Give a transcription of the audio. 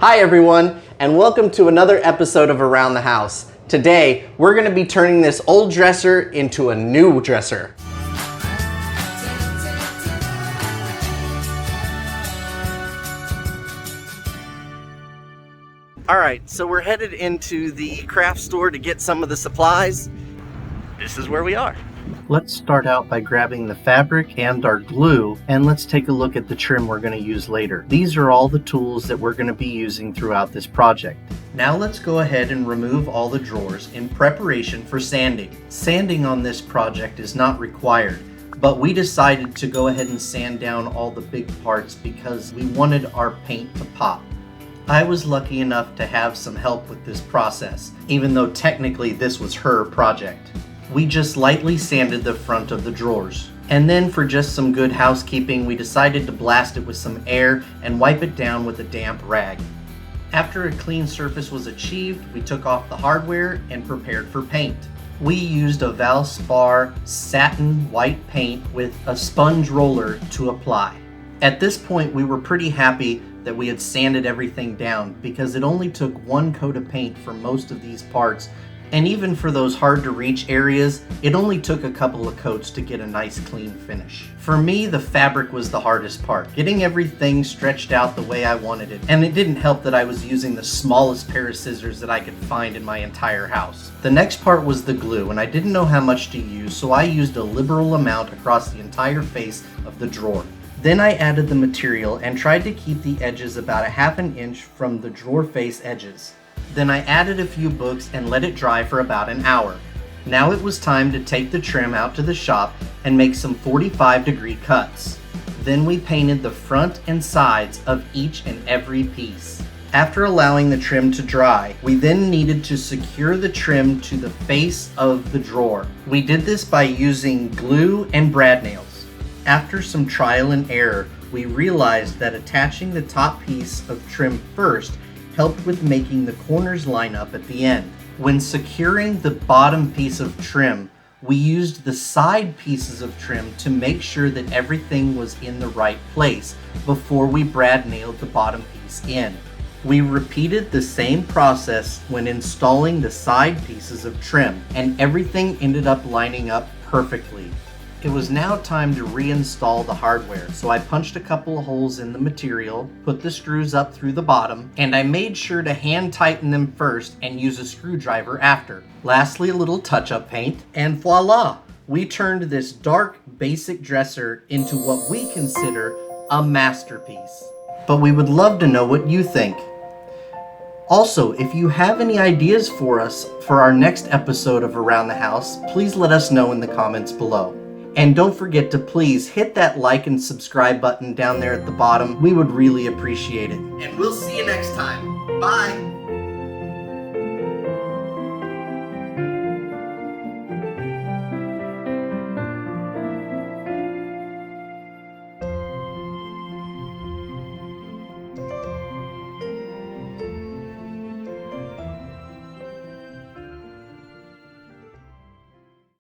Hi everyone, and welcome to another episode of Around the House. Today, we're going to be turning this old dresser into a new dresser. Alright, so we're headed into the craft store to get some of the supplies. This is where we are. Let's start out by grabbing the fabric and our glue, and let's take a look at the trim we're going to use later. These are all the tools that we're going to be using throughout this project. Now let's go ahead and remove all the drawers in preparation for sanding. Sanding on this project is not required, but we decided to go ahead and sand down all the big parts because we wanted our paint to pop. I was lucky enough to have some help with this process, even though technically this was her project. We just lightly sanded the front of the drawers. And then for just some good housekeeping, we decided to blast it with some air and wipe it down with a damp rag. After a clean surface was achieved, we took off the hardware and prepared for paint. We used a Valspar satin white paint with a sponge roller to apply. At this point, we were pretty happy that we had sanded everything down because it only took one coat of paint for most of these parts. And even for those hard to reach areas, it only took a couple of coats to get a nice clean finish. For me, the fabric was the hardest part, getting everything stretched out the way I wanted it. And it didn't help that I was using the smallest pair of scissors that I could find in my entire house. The next part was the glue, and I didn't know how much to use, so I used a liberal amount across the entire face of the drawer. Then I added the material and tried to keep the edges about 1/2 inch from the drawer face edges. Then I added a few books and let it dry for about an hour. Now it was time to take the trim out to the shop and make some 45-degree cuts. Then we painted the front and sides of each and every piece. After allowing the trim to dry, we then needed to secure the trim to the face of the drawer. We did this by using glue and brad nails. After some trial and error, we realized that attaching the top piece of trim first helped with making the corners line up at the end. When securing the bottom piece of trim, we used the side pieces of trim to make sure that everything was in the right place before we brad nailed the bottom piece in. We repeated the same process when installing the side pieces of trim, and everything ended up lining up perfectly. It was now time to reinstall the hardware, so I punched a couple of holes in the material, put the screws up through the bottom, and I made sure to hand tighten them first and use a screwdriver after. Lastly, a little touch-up paint, and voila! We turned this dark, basic dresser into what we consider a masterpiece. But we would love to know what you think. Also, if you have any ideas for us for our next episode of Around the House, please let us know in the comments below. And don't forget to please hit that like and subscribe button down there at the bottom. We would really appreciate it. And we'll see you next time. Bye!